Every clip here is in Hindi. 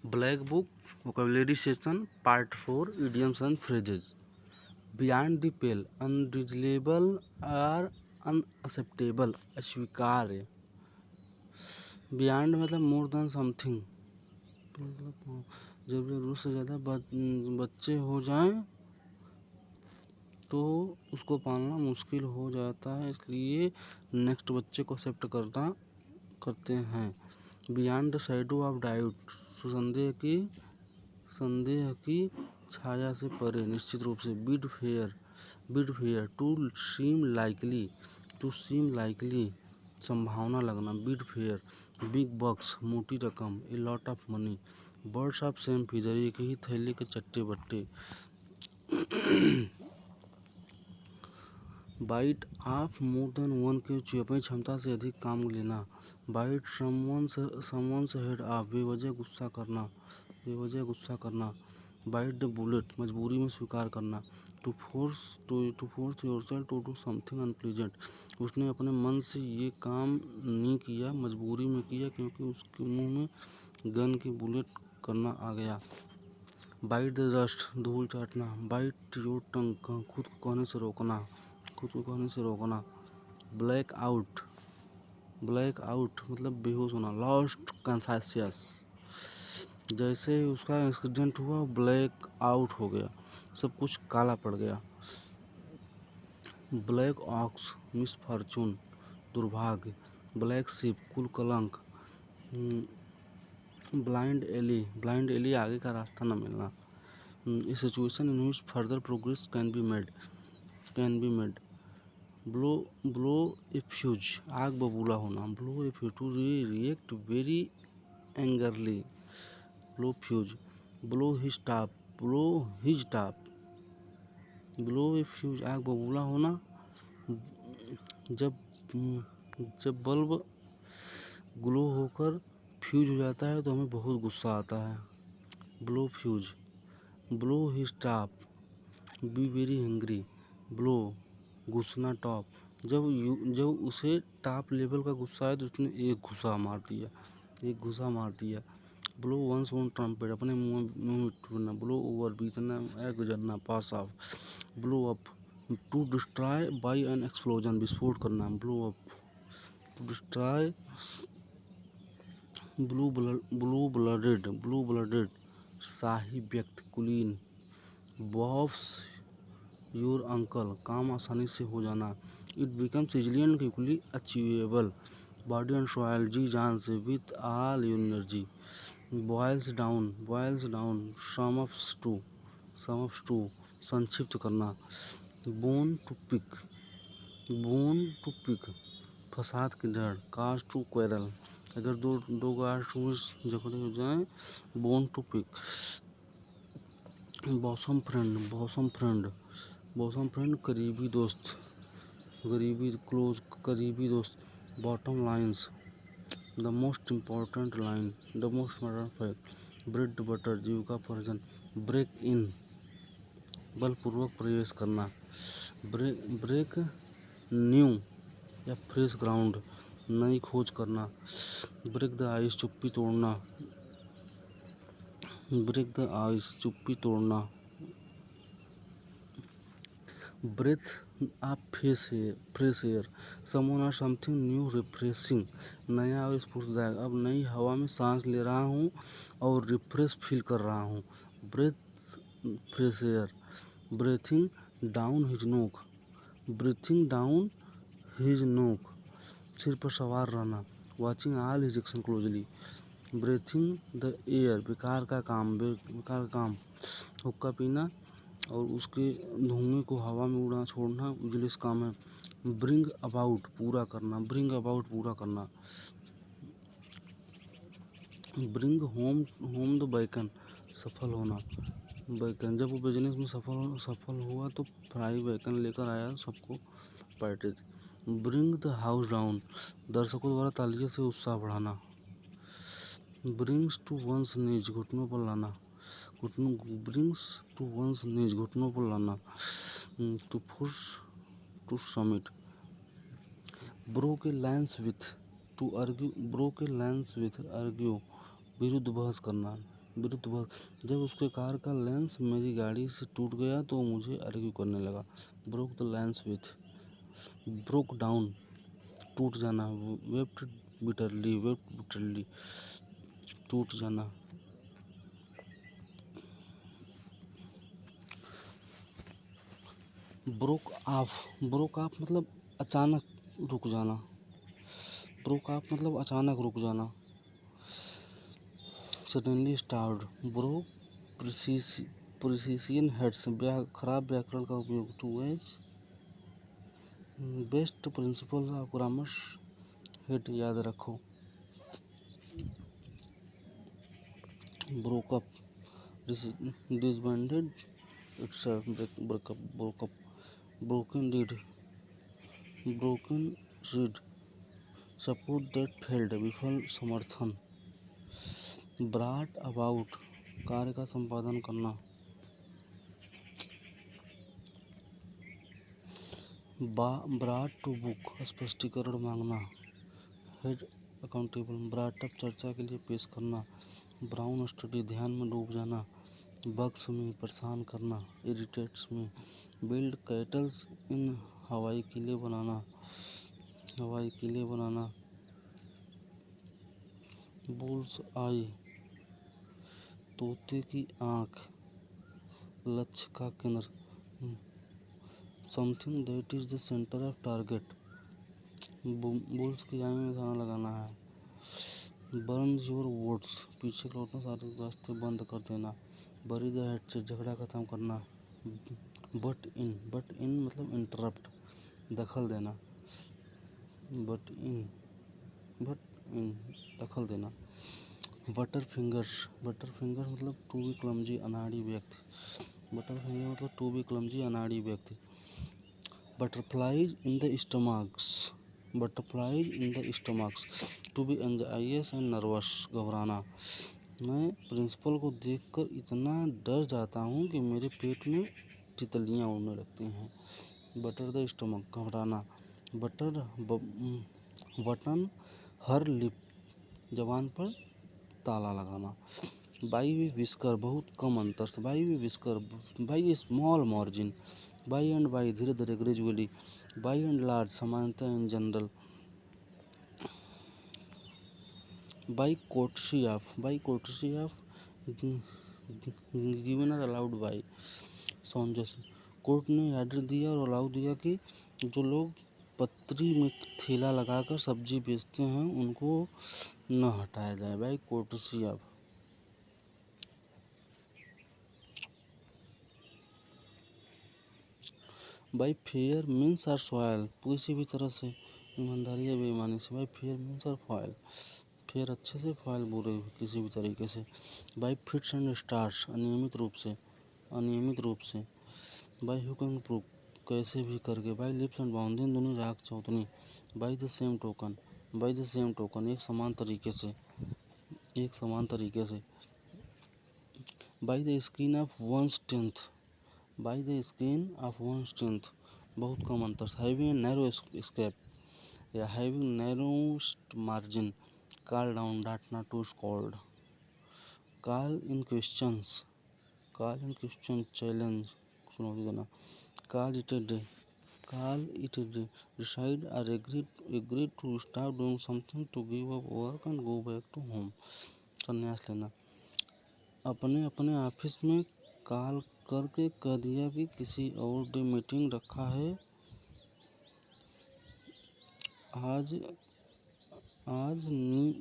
Black book vocabulary session part 4 idioms and phrases. Beyond the pale, unreasonable और अनएक्सेप्टेबल, अस्वीकार्य। बियॉन्ड मतलब मोर देन समथिंग, मतलब जब जरूरत से ज़्यादा बच्चे हो जाएं तो उसको पालना मुश्किल हो जाता है, इसलिए नेक्स्ट बच्चे को एक्सेप्ट करते हैं। Beyond the shadow of doubt, संदेह की छाया से परे, निश्चित रूप से। Bid fair, to seem likely, संभावना लगना। बिड फेयर, बिग बक्स, मोटी रकम, a lot of money. Birds of same feather, एक ही थैली के चट्टे बट्टे। Bite off more than one के अपनी क्षमता से अधिक काम लेना। बाइट समवन्स हेड ऑफ, बेवजह गुस्सा करना। बाइट द बुलेट, मजबूरी में स्वीकार करना। To force yourself to do something unpleasant, उसने अपने मन से ये काम नहीं किया, मजबूरी में किया क्योंकि उसके मुंह में गन की बुलेट करना आ गया। बाइट द डस्ट, धूल चाटना। बाइट योर टंग, खुद को कहने से रोकना। ब्लैक आउट मतलब बेहोश होना। लॉस्ट कॉन्शियस, जैसे ही उसका एक्सीडेंट हुआ ब्लैक आउट हो गया, सब कुछ काला पड़ गया। ब्लैक ऑक्स, मिसफॉर्चून, दुर्भाग्य। ब्लैक शिप, कुल कलंक। ब्लाइंड एली, आगे का रास्ता न मिलना। A situation in which further progress can be made. Blow a fuse, आग बबूला होना। Blow a fuse, to react very angrily. Blow fuse. Blow his top, blow a fuse, आग बबूला होना। जब बल्ब ग्लो होकर फ्यूज हो जाता है तो हमें बहुत गुस्सा आता है। Blow fuse. Blow his top, be very angry. Blow, घुसना। टॉप, जब उसे टॉप लेवल का गुस्सा है तो उसने एक घुसा मार दिया। ब्लो वंस ऑन ट्रम्पेट, अपने मुंह में टूटना। ब्लो ओवर, बीतना या गुजरना। Pass off. Blow up, to destroy by an explosion, विस्फोट करना। Blow up, to destroy. Blue blooded, शाही व्यक्ति, कुलीन। बॉफ्स योर अंकल, काम आसानी से हो जाना। It becomes easily and quickly achievable. Body and soil, जी जान से, with all your energy. Boils down, sum of stew, संक्षिप्त करना। बोन टू पिक, फसाद की जड़। काज टू क्वेरल, अगर दो गार्ड झगड़े हो जाएं। Bone to pick. Bosom friend, करीबी दोस्त, करीबी दोस्त। Bottom lines, the most important line, the most important fact. Bread butter, जीविका पर्जन। ब्रेक इन, बलपूर्वक प्रवेश करना। ब्रेक न्यू या फ्रेश ग्राउंड, नई खोज करना। ब्रेक द आइस, चुप्पी तोड़ना। Breath of fresh air, someone और समथिंग न्यू रिफ्रेशिंग, नया और स्फूर्तिदायक। अब नई हवा में सांस ले रहा हूँ और रिफ्रेश फील कर रहा हूँ। Breathe fresh air. Breathing down his neck, सिर पर सवार रहना। Watching all his action closely. Breathing the air, बेकार का काम। हुक्का पीना और उसके धुएं को हवा में छोड़ना उजलिस काम है। ब्रिंग अबाउट, पूरा करना। ब्रिंग होम द बैकन, सफल होना। बैकन, जब वो बिजनेस में सफल हुआ तो फ्राई बैकन लेकर आया सबको पार्टी थी। ब्रिंग द हाउस डाउन, दर्शकों द्वारा तालियों से उत्साह बढ़ाना। ब्रिंग्स टू वंस नीज, घुटनों पर लाना। To push to summit. Broke a lance with, argue, विरुद्ध बहस करना। विरुद्ध वक्त, जब उसके कार का लेंस मेरी गाड़ी से टूट गया तो मुझे आर्ग्यू करने लगा। Broke the lens with, broke down, टूट जाना। वेप्ट बिटरली, टूट जाना। ब्रोक ऑफ मतलब अचानक रुक जाना। ब्रोक ऑफ मतलब अचानक रुक जाना। Suddenly started, broke Priscian's heads, खराब व्याकरण का उपयोग। To as best principle of grammar, head याद रखो। Broke up, disbanded itself, broke up. Broken reed, support that failed, विफल समर्थन। ब्राट अबाउट, कार्य का संपादन करना। ब्राट टू बुक, स्पष्टीकरण मांगना। हेड अकाउंटेबल, ब्राट अप, चर्चा के लिए पेश करना। ब्राउन स्टडी, ध्यान में डूब जाना। बग्स में, परेशान करना। इरिटेट्स में। बिल्ड कैटल्स इन, हवाई किले बनाना। बुल्स आई, तोते की आँख, लक्ष्य का केंद्र। Something that is the centre of target, bulls की आँख में निशाना लगाना है। बर्न योर वुड्स, पीछे लौटना, सारे रास्ते बंद कर देना। बरी द हेड से, झगड़ा खत्म करना। बट इन मतलब इंटरप्ट, दखल देना। बट इन दखल देना। बटर फिंगर मतलब टू बी क्लमजी, अनाड़ी व्यक्ति। बटरफिंगर मतलब टू बी क्लमजी, अनाड़ी व्यक्ति। Butterflies in the stomachs, to be anxious and nervous, घबराना। मैं प्रिंसिपल को देखकर इतना डर जाता हूँ कि मेरे पेट में तितलियाँ उड़ने लगती हैं। बटर द स्टमक, घबराना। बटन हर लिप, जबान पर ताला लगाना। बाई वे विस्कर, बहुत कम अंतर से। By way whisker, by small margin. By and by, धीरे धीरे, ग्रेजुअली। बाई एंड लार्ज, सामान्यतः, in general. By courtesy of, given और अलाउड बाई, समझे से। कोर्ट ने आर्डर दिया और अलाउ दिया कि जो लोग पत्री में थैला लगाकर सब्जी बेचते हैं उनको न हटाया जाए। By courtesy of. By fair means or soil, किसी भी तरह से, ईमानदारी या बेईमानी से। By fair means or foil, fair अच्छे से, फॉयल बुरे किसी भी तरीके से। बाई फिट्स एंड स्टार्स, अनियमित रूप से। बाई हुक एंड क्रूक, कैसे भी करके। बाई लिप्स एंड बाउंड, दिन दुनी राख चौतनी। बाई द सेम टोकन, एक समान तरीके से। By the skin of one's teeth, बहुत कम अंतर से। Having a narrow escape or having narrowest margin. Call down, डांटना, to scold. Call in question, challenge, चुनौती देना। Call it a day, decide और agree to stop doing something, to give up work and go back to home, संन्यास लेना। अपने ऑफिस में कॉल करके कह दिया कि किसी और डे मीटिंग रखा है आज।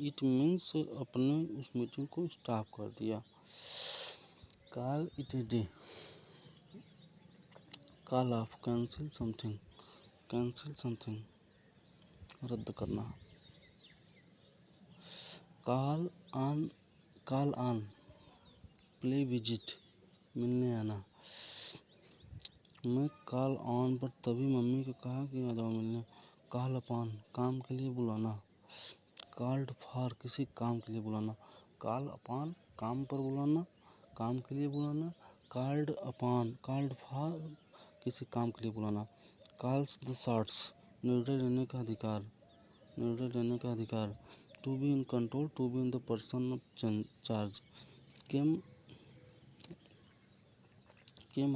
इट मीन्स अपने उस मीटिंग को स्टॉप कर दिया। Call it a day, call of, cancel something, रद्द करना। कॉल ऑन, प्ले विजिट, मिलने आना। मैं कॉल ऑन पर तभी मम्मी को कहा कि आ जाओ मिलने। कॉल अपॉन, काम के लिए बुलाना। कॉल्ड फॉर, किसी काम के लिए बुलाना। कॉल अपॉन, काम पर बुलाना, काम के लिए बुलाना। कॉल्ड फॉर, किसी काम के लिए बुलाना। कॉल्स द शॉट्स, निर्णय लेने का अधिकार। To be in control, to be in the person of charge, came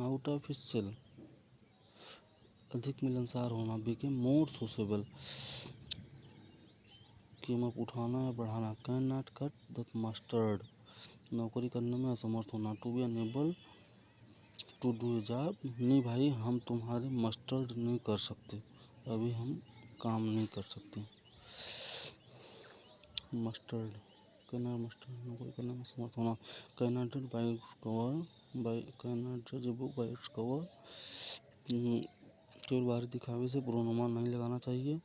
out of his shell, अधिक मिलनसार होना। Became more sociable, came up उठाना या बढ़ाना। Can not cut the mustard, नौकरी करने में असमर्थ होना। To be unable to do a job, नहीं भाई हम तुम्हारे मस्टर्ड नहीं कर सकते, अभी हम काम नहीं कर सकते। मस्टर्ड, कैन मस्टर्ड, नौकरी करने में असमर्थ होना। कैन नॉट जज bye its cover, can not जज a book by its cover, केवल बाहरी दिखावे से पूर्वानुमान नहीं लगाना चाहिए।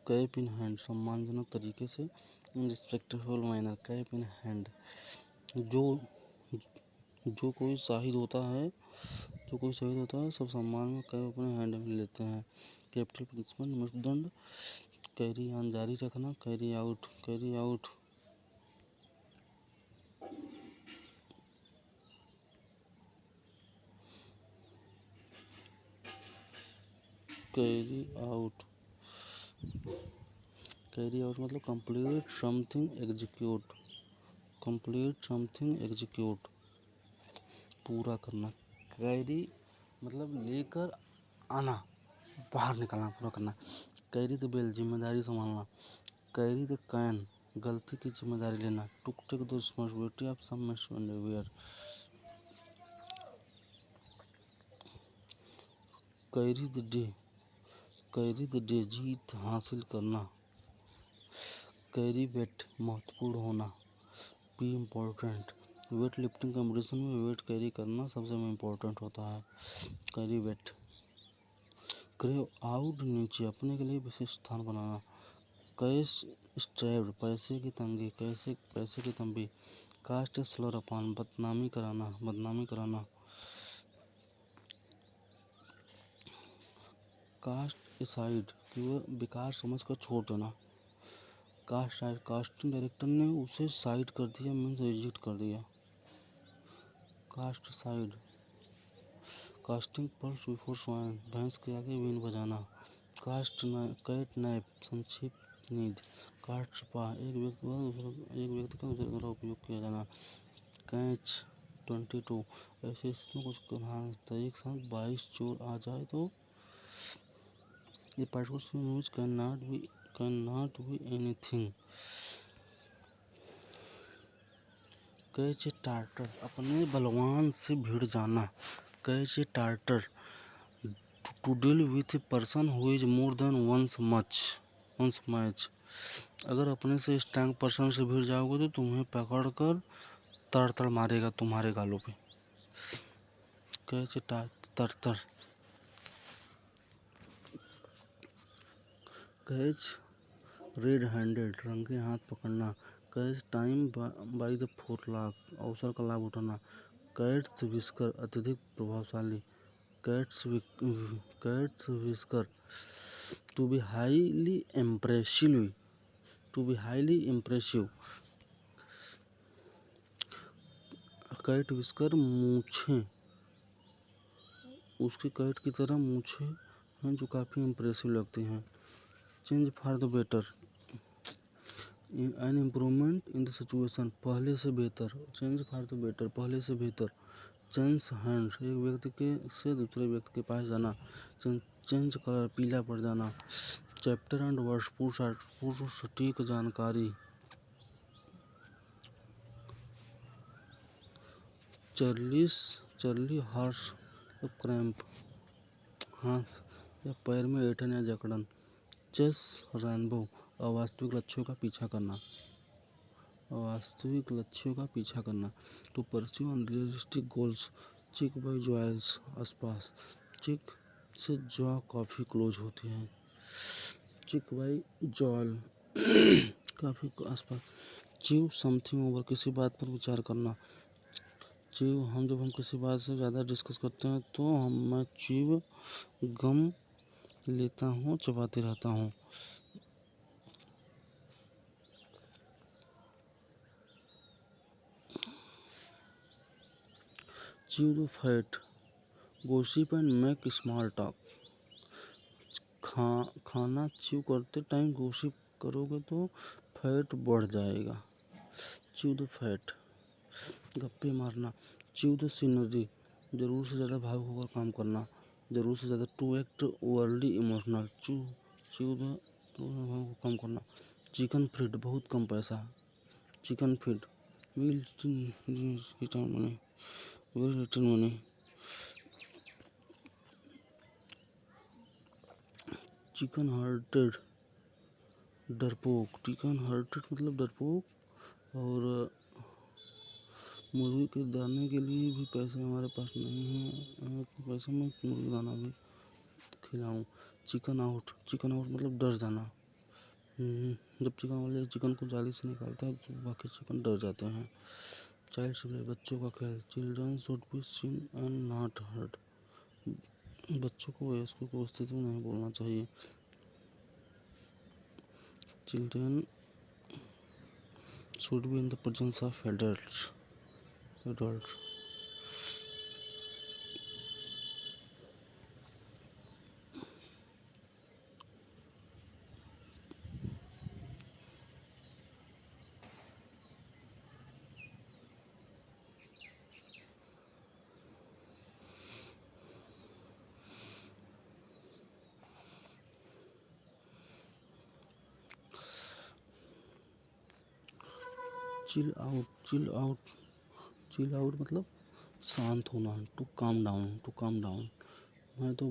कैप इन हैंड, सम्मानजनक तरीके से। In respectful manner, cap in hand, जो कोई शाहिद होता है सब सम्मान में कैप अपने हैंड में लेते हैं। कैपिटल पनिशमेंट, मृत्युदंड। कैरी ऑन, जारी रखना। Carry out, carry out, carry out, carry out मतलब complete something, execute, complete something, execute, पूरा करना। कैरी मतलब लेकर आना, बाहर निकालना, पूरा करना। कैरी द बेल, जिम्मेदारी संभालना। कैरी द कैन, गलती की जिम्मेदारी लेना। To take the responsibility of some misbehaviour. Carry the day, carry the day, जीत हासिल करना। कैरी वेट, महत्वपूर्ण होना। Be important, weight lifting competition में वेट कैरी करना सबसे इम्पोर्टेंट होता है। Carry wait. क्रेव आउट, नीचे, अपने के लिए विशेष स्थान बनाना। कैश स्ट्रैप्ड, पैसे की तंगी, पैसे की तंगी। कास्ट स्लर अपॉन, बदनामी कराना। कास्ट असाइड, केवल बेकार समझ कर छोड़ देना। कास्ट साइड, कास्टिंग डायरेक्टर ने उसे साइड कर दिया, मीन्स रिजेक्ट कर दिया। Cast side. Casting pearls before swine, भैंस के आगे बीन बजाना। कैट नैप, संक्षिप्त नींद। कास्ट स्पा, एक व्यक्ति का दूसरे द्वारा उपयोग किया जाना। कैच 22, ऐसे इसमें कुछ उदाहरण, एक साथ 22 चोर आ जाए तो। ये particular use can not be anything. Catch a tartar, अपने बलवान से भिड़ जाना। Catch a tartar, to deal with a person who is more than one's match. अगर अपने से स्ट्रांग पर्सन से भिड़ जाओगे तो तुम्हें पकड़ कर तड़ मारेगा तुम्हारे गालों पे। Catch a tartar. Catch red handed, रंगे हाथ पकड़ना। Catch time by the forelock, अवसर का लाभ उठाना। कैट्स विस्कर, अत्यधिक प्रभावशाली। Cat's whisker, to be highly impressive. Cat whisker, मूछें, उसकी कैट की तरह मूछें हैं जो काफ़ी इम्प्रेसिव लगती हैं। Change for the better, an improvement in the situation, पहले से बेहतर। चेंज फॉर द बेटर, पहले से बेहतर। चेंज हैंड्स, एक व्यक्ति के से दूसरे व्यक्ति के पास जाना। चेंज कलर, पीला पड़ जाना। चैप्टर एंड वर्स, पूर्ण सटीक जानकारी। चर्ली हॉर्स क्रैम्प, हाथ या पैर में ऐंठन या जकड़न। चेस रेनबो, अवास्तविक लक्ष्यों का पीछा करना। To pursue unrealistic goals. Cheek by jowls, आसपास। चिक से जॉ काफ़ी क्लोज होती है। चिक बाय जॉयल, काफ़ी आसपास। चीव समथिंग ओवर, किसी बात पर विचार करना। चीव, जब हम किसी बात से ज़्यादा डिस्कस करते हैं तो मैं चीव गम लेता हूँ, चबाते रहता हूँ। Chew the fat, gossip and make small talk. खाना च्यू करते टाइम गॉसिप करोगे तो फैट बढ़ जाएगा। च्यू द फैट, गप्पे मारना। च्यू द सीनरी, ज़रूर से ज़्यादा भावुक होकर काम करना, ज़रूर से ज़्यादा। टू एक्ट ओवरली इमोशनल, च्यू द भावुक होकर काम करना। चिकन फीड, बहुत कम पैसा। Chicken feed, will return money, will return money. Chicken hearted, डरपोक। चिकन हार्टेड मतलब डरपोक। और मुर्गी के दाने के लिए भी पैसे हमारे पास नहीं है, पैसे में मुर्गी दाना भी खिलाऊं। चिकन आउट, चिकन आउट मतलब डर जाना। जब चिकन वाले चिकन को जाली से निकालता है तो बाकी चिकन डर जाते हैं। चाइल्ड प्ले, बच्चों का खेल। Children should be seen and not heard, बच्चों को वयस्कों को स्थिति में नहीं बोलना चाहिए। Children should be in the presence of adults. Chill out, chill out, chill out मतलब शांत होना। To calm down, to calm down. मैं तो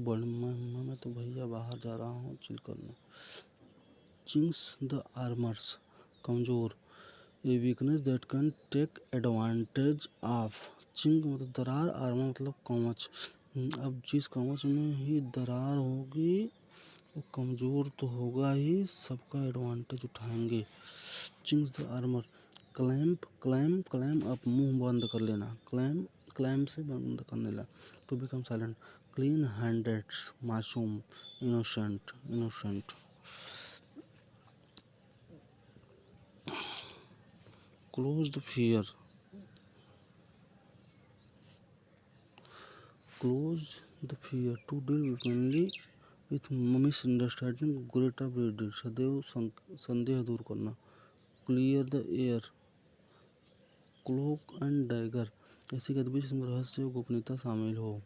भैया बाहर जा रहा हूँ चिल करने। चिंग्स द आर्मर्स, कमज़ोर। A weakness that can take advantage of. Chink मतलब दरार, आर्मर मतलब कवच। अब जिस कवच में ही दरार होगी वो कमज़ोर तो होगा ही, सबका एडवांटेज उठाएंगे। Chinks the armour. Clamp, clamp, clam up, मुंह बंद कर लेना। क्लैम से बंद करने ला। To become silent. Clean handed, मासूम, innocent. Close the fear, to deal openly with misunderstanding, great of reading, सदैव संदेह दूर करना। Clear the air. Cloak and dagger, ऐसी गतिविधि जिसमें रहस्य और गोपनीयता शामिल हो।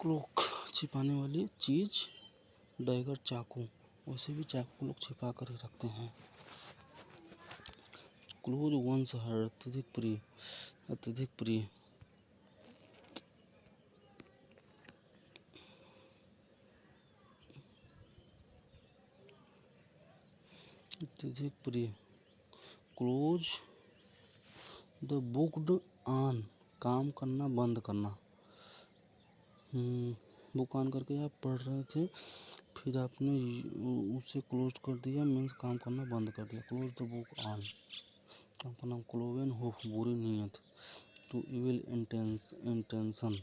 क्लोक छिपाने वाली चीज, डैगर चाकू, वैसे भी चाकू लोग छिपा कर ही रखते हैं। क्लोज वंस हार्ट, अत्यधिक प्रिय, अत्यधिक प्रिय। अत्यधिक प्रिय। क्लोज द बुक्ड ऑन, काम करना बंद करना। बुक ऑन करके आप पढ़ रहे थे, फिर आपने उसे क्लोज कर दिया, मीन्स काम करना बंद कर दिया। क्लोज द बुक ऑन, काम करना। क्लोवेन होप, बुरी नीयत। To evil intention,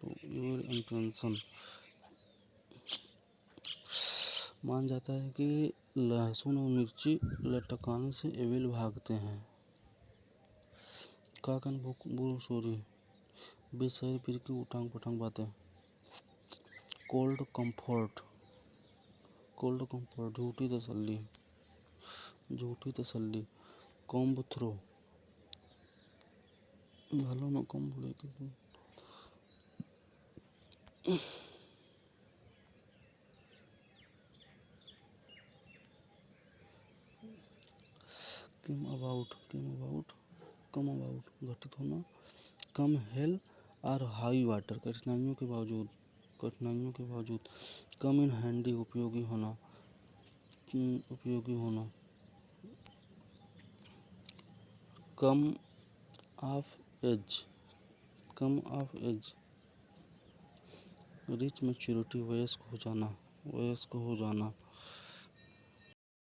to evil intention. मान जाता है कि लहसुन और मिर्ची लटकाने से एविल भागते हैं। काकन बुरो सोरी, बेसर पीर की उठांग पटांग बातें। कोल्ड कंफर्ट, झूठी तसल्ली। कॉम्ब थ्रो, भालों में कॉम्ब लेके। कम अबाउट, घटित होना। कम हेल और हाई वाटर, कठिनाइयों के बावजूद। कम इन हैंडी, उपयोगी होना। कम ऑफ एज, रीच मैच्योरिटी, वयस्क हो जाना।